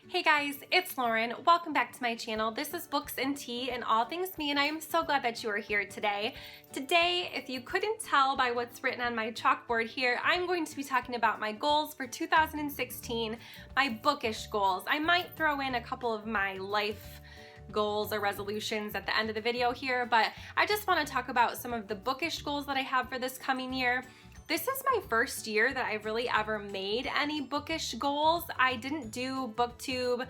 Hey guys, it's Lauren. Welcome back to my channel. This is Books and Tea and all things me, and I am so glad that you are here today. Today, if you couldn't tell by what's written on my chalkboard here, I'm going to be talking about my goals for 2016, my bookish goals. I might throw in a couple of my life goals or resolutions at the end of the video here, but I just want to talk about some of the bookish goals that I have for this coming year. This is my first year that I've really ever made any bookish goals. I didn't do BookTube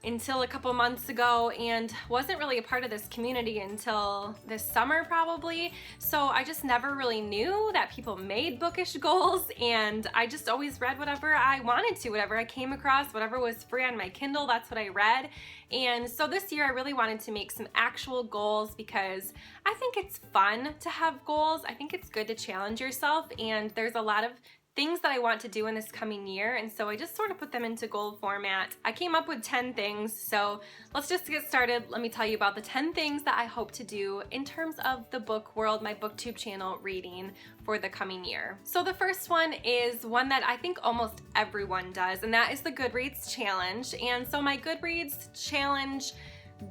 until a couple months ago and wasn't really a part of this community until this summer probably. So I just never really knew that people made bookish goals, and I just always read whatever I wanted to, whatever I came across, whatever was free on my Kindle, that's what I read. And so this year I really wanted to make some actual goals because I think it's fun to have goals. I think it's good to challenge yourself, and there's a lot of things that I want to do in this coming year, and so I just sort of put them into goal format. I came up with 10 things, so let's just get started. Let me tell you about the 10 things that I hope to do in terms of the book world, my BookTube channel reading for the coming year. So the first one is one that I think almost everyone does, and that is the Goodreads Challenge. And so my Goodreads Challenge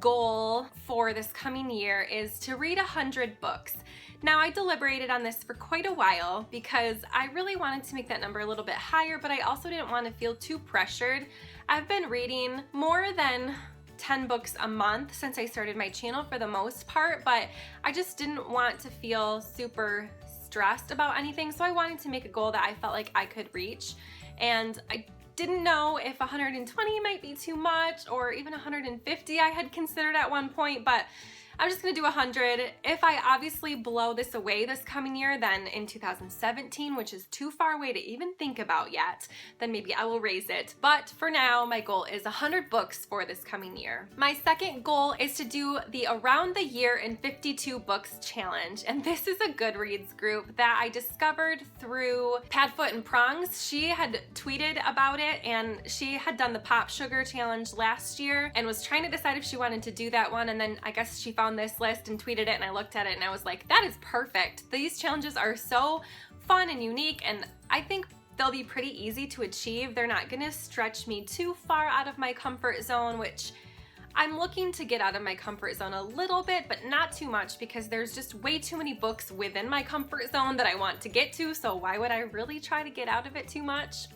goal for this coming year is to read 100 books. Now, I deliberated on this for quite a while because I really wanted to make that number a little bit higher, but I also didn't want to feel too pressured. I've been reading more than 10 books a month since I started my channel for the most part, but I just didn't want to feel super stressed about anything, so I wanted to make a goal that I felt like I could reach. And I didn't know if 120 might be too much, or even 150 I had considered at one point, but I'm just gonna do 100. If I obviously blow this away this coming year, then in 2017, which is too far away to even think about yet, then maybe I will raise it. But for now, my goal is 100 books for this coming year. My second goal is to do the Around the Year in 52 Books Challenge. And this is a Goodreads group that I discovered through Padfoot and Prongs. She had tweeted about it, and she had done the Pop Sugar Challenge last year and was trying to decide if she wanted to do that one. And then I guess she found this list and tweeted it, and I looked at it and I was like, that is perfect. These challenges are so fun and unique, and I think they'll be pretty easy to achieve. They're not gonna stretch me too far out of my comfort zone, which I'm looking to get out of my comfort zone a little bit, but not too much, because there's just way too many books within my comfort zone that I want to get to, so why would I really try to get out of it too much?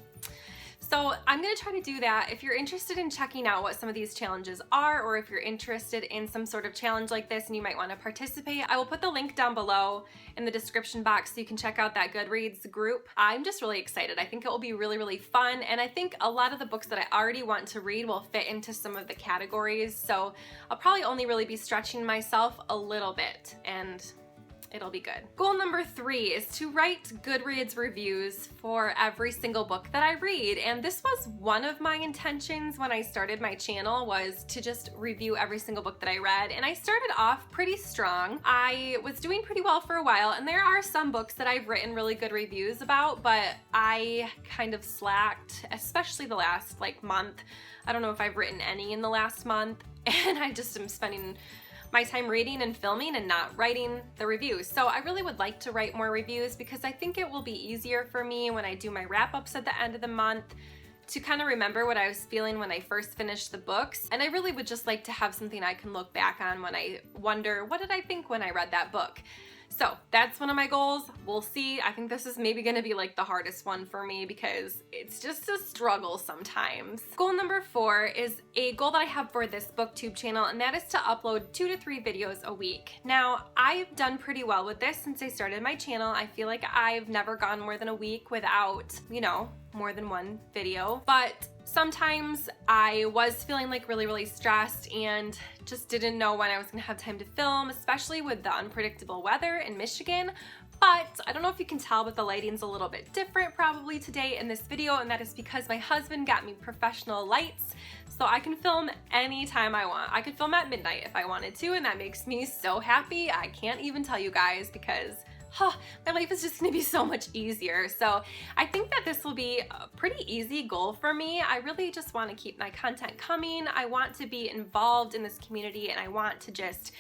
So I'm gonna try to do that. If you're interested in checking out what some of these challenges are, or if you're interested in some sort of challenge like this and you might wanna participate, I will put the link down below in the description box so you can check out that Goodreads group. I'm just really excited. I think it will be really, really fun, and I think a lot of the books that I already want to read will fit into some of the categories, so I'll probably only really be stretching myself a little bit, and it'll be good. Goal number 3 is to write Goodreads reviews for every single book that I read. And this was one of my intentions when I started my channel, was to just review every single book that I read. And I started off pretty strong. I was doing pretty well for a while, and there are some books that I've written really good reviews about, but I kind of slacked, especially the last month. I don't know if I've written any in the last month, and I just am spending my time reading and filming and not writing the reviews. So I really would like to write more reviews, because I think it will be easier for me when I do my wrap-ups at the end of the month to kind of remember what I was feeling when I first finished the books. And I really would just like to have something I can look back on when I wonder, what did I think when I read that book? So that's one of my goals. We'll see. I think this is maybe gonna be the hardest one for me, because it's just a struggle sometimes. Goal number 4 is a goal that I have for this BookTube channel, and that is to upload 2 to 3 videos a week. Now, I've done pretty well with this since I started my channel. I feel like I've never gone more than a week without, more than one video, but sometimes I was feeling really, really stressed and just didn't know when I was gonna have time to film, especially with the unpredictable weather in Michigan. But I don't know if you can tell, but the lighting's a little bit different probably today in this video, and that is because my husband got me professional lights, so I can film anytime I want. I could film at midnight if I wanted to, and that makes me so happy. I can't even tell you guys, because my life is just gonna be so much easier. So I think that this will be a pretty easy goal for me. I really just want to keep my content coming. I want to be involved in this community, and I want to just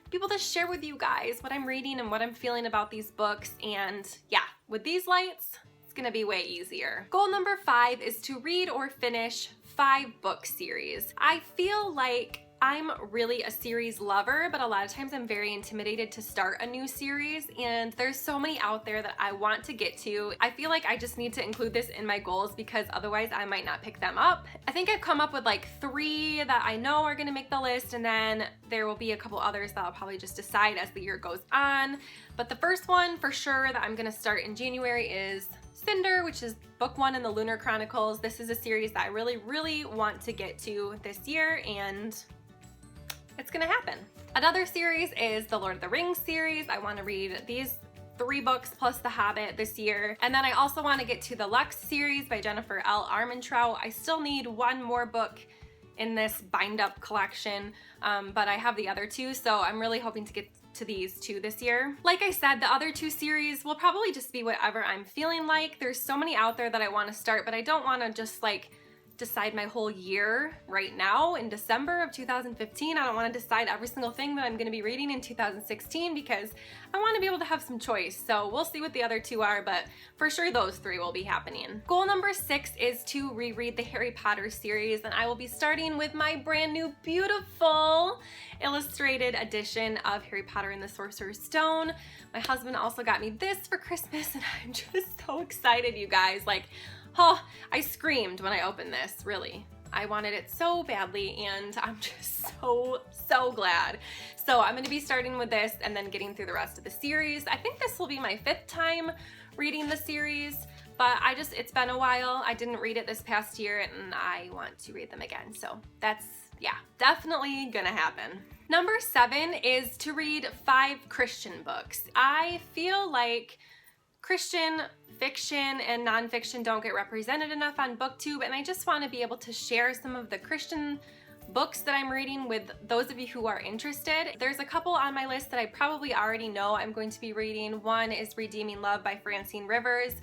be able to share with you guys what I'm reading and what I'm feeling about these books. And yeah, with these lights, it's gonna be way easier. Goal number 5 is to read or finish 5 book series. I feel like I'm really a series lover, but a lot of times I'm very intimidated to start a new series, and there's so many out there that I want to get to. I feel like I just need to include this in my goals because otherwise I might not pick them up. I think I've come up with like 3 that I know are gonna make the list, and then there will be a couple others that I'll probably just decide as the year goes on. But the first one for sure that I'm gonna start in January is Cinder, which is book 1 in the Lunar Chronicles. This is a series that I really want to get to this year, and it's gonna happen. Another series is the Lord of the Rings series. I want to read these 3 books plus The Hobbit this year. And then I also want to get to the Lux series by Jennifer L. Armentrout. I still need 1 more book in this bind up collection, but I have the other 2, so I'm really hoping to get to these 2 this year. Like I said, the other 2 series will probably just be whatever I'm feeling like. There's so many out there that I want to start, but I don't want to just like decide my whole year right now in December of 2015. I don't want to decide every single thing that I'm going to be reading in 2016 because I want to be able to have some choice. So we'll see what the other 2 are, but for sure those 3 will be happening. Goal number 6 is to reread the Harry Potter series, and I will be starting with my brand new beautiful illustrated edition of Harry Potter and the Sorcerer's Stone. My husband also got me this for Christmas, and I'm just so excited, you guys. Like, oh, I screamed when I opened this, really. I wanted it so badly, and I'm just so glad. So I'm gonna be starting with this and then getting through the rest of the series. I think this will be my 5th time reading the series, but it's been a while. I didn't read it this past year, and I want to read them again. So that's, yeah, definitely gonna happen. Number 7 is to read 5 Christian books. I feel like Christian fiction and nonfiction don't get represented enough on BookTube, and I just want to be able to share some of the Christian books that I'm reading with those of you who are interested. There's a couple on my list that I probably already know I'm going to be reading. One is Redeeming Love by Francine Rivers.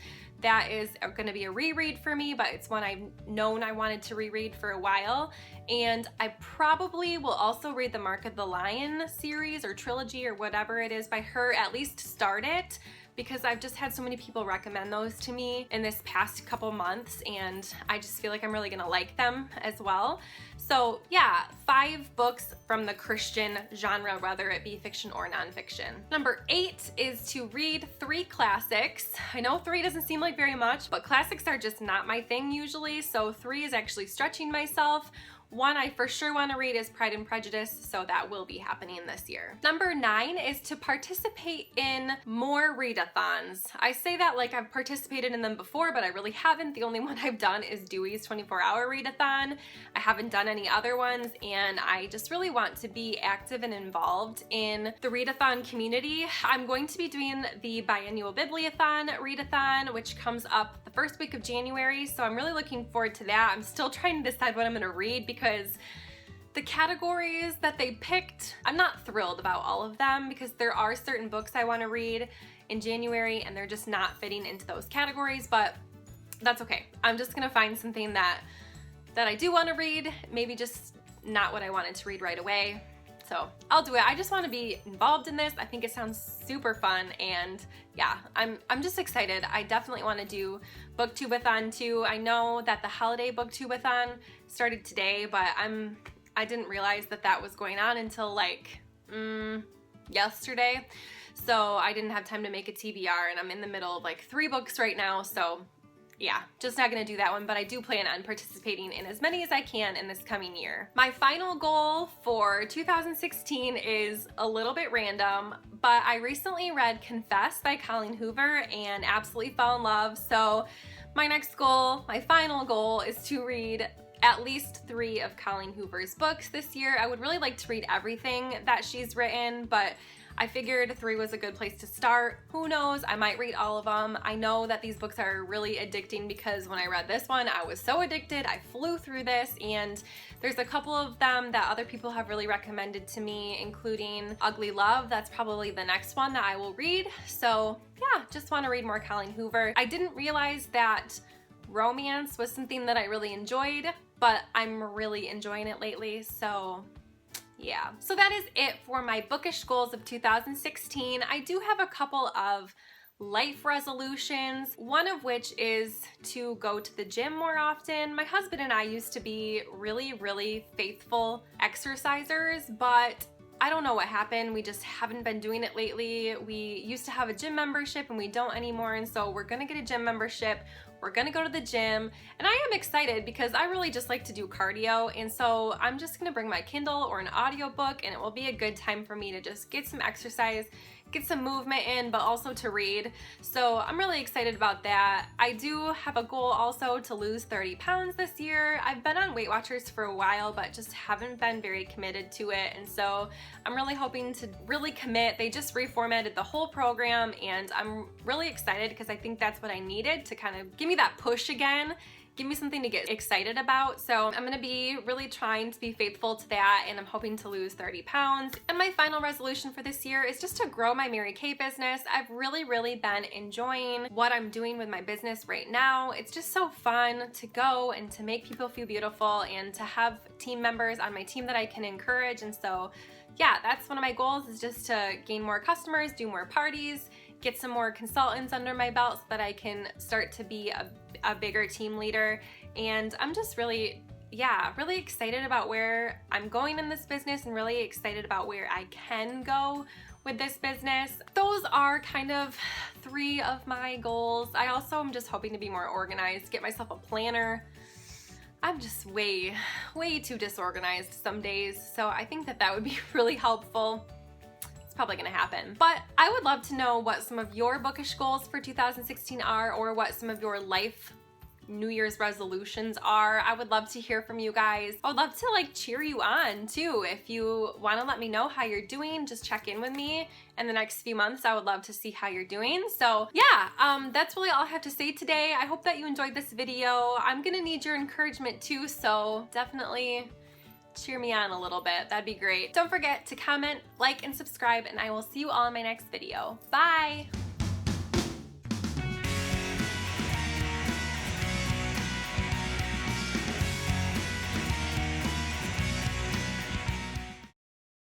That is going to be a reread for me, but it's one I've known I wanted to reread for a while. And I probably will also read the Mark of the Lion series or trilogy or whatever it is by her, at least start it, because I've just had so many people recommend those to me in this past couple months, and I just feel like I'm really gonna like them as well. So yeah, 5 books from the Christian genre, whether it be fiction or nonfiction. Number 8 is to read 3 classics. I know 3 doesn't seem like very much, but classics are just not my thing usually, so 3 is actually stretching myself. One I for sure want to read is Pride and Prejudice, so that will be happening this year. Number 9 is to participate in more readathons. I say that like I've participated in them before, but I really haven't. The only one I've done is Dewey's 24-hour readathon. I haven't done any other ones, and I just really want to be active and involved in the readathon community. I'm going to be doing the biannual Bibliothon readathon, which comes up the first week of January, so I'm really looking forward to that. I'm still trying to decide what I'm going to read because the categories that they picked, I'm not thrilled about all of them because there are certain books I want to read in January and they're just not fitting into those categories, but that's okay. I'm just gonna find something that I do want to read, maybe just not what I wanted to read right away. So I'll do it. I just want to be involved in this. I think it sounds super fun, and yeah, I'm just excited. I definitely want to do Booktubeathon too. I know that the holiday Booktubeathon started today, but I didn't realize that was going on until like yesterday. So I didn't have time to make a TBR, and I'm in the middle of like 3 books right now, so yeah, just not gonna do that one, but I do plan on participating in as many as I can in this coming year. My final goal for 2016 is a little bit random, but I recently read Confess by Colleen Hoover and absolutely fell in love. So my next goal, my final goal, is to read at least 3 of Colleen Hoover's books this year. I would really like to read everything that she's written, but I figured 3 was a good place to start. Who knows, I might read all of them. I know that these books are really addicting because when I read this one, I was so addicted. I flew through this, and there's a couple of them that other people have really recommended to me, including Ugly Love. That's probably the next one that I will read. So yeah, just want to read more Colleen Hoover. I didn't realize that romance was something that I really enjoyed, but I'm really enjoying it lately, so yeah. So that is it for my bookish goals of 2016. I do have a couple of life resolutions, one of which is to go to the gym more often. My husband and I used to be really faithful exercisers, but I don't know what happened. We just haven't been doing it lately. We used to have a gym membership and we don't anymore, and so we're gonna get a gym membership. We're gonna go to the gym, and I am excited because I really just like to do cardio, and so I'm just gonna bring my Kindle or an audiobook, and it will be a good time for me to just get some exercise, get some movement in, but also to read. So I'm really excited about that. I do have a goal also to lose 30 pounds this year. I've been on Weight Watchers for a while, but just haven't been very committed to it, and so I'm really hoping to really commit. They just reformatted the whole program, and I'm really excited because I think that's what I needed to kind of give me that push again, give me something to get excited about. So I'm gonna be really trying to be faithful to that, and I'm hoping to lose 30 pounds. And my final resolution for this year is just to grow my Mary Kay business. I've really been enjoying what I'm doing with my business right now. It's just so fun to go and to make people feel beautiful and to have team members on my team that I can encourage. And so yeah, that's one of my goals, is just to gain more customers, do more parties, get some more consultants under my belt so that I can start to be a bigger team leader. And I'm just really excited about where I'm going in this business and really excited about where I can go with this business. Those are kind of 3 of my goals. I also am just hoping to be more organized, get myself a planner. I'm just way too disorganized some days, so I think that would be really helpful. Probably gonna happen. But I would love to know what some of your bookish goals for 2016 are, or what some of your life New Year's resolutions are. I would love to hear from you guys. I would love to like cheer you on too. If you want to let me know how you're doing, just check in with me in the next few months. I would love to see how you're doing. So yeah, that's really all I have to say today. I hope that you enjoyed this video. I'm gonna need your encouragement too, so definitely cheer me on a little bit. That'd be great. Don't forget to comment, like, and subscribe, and I will see you all in my next video. Bye!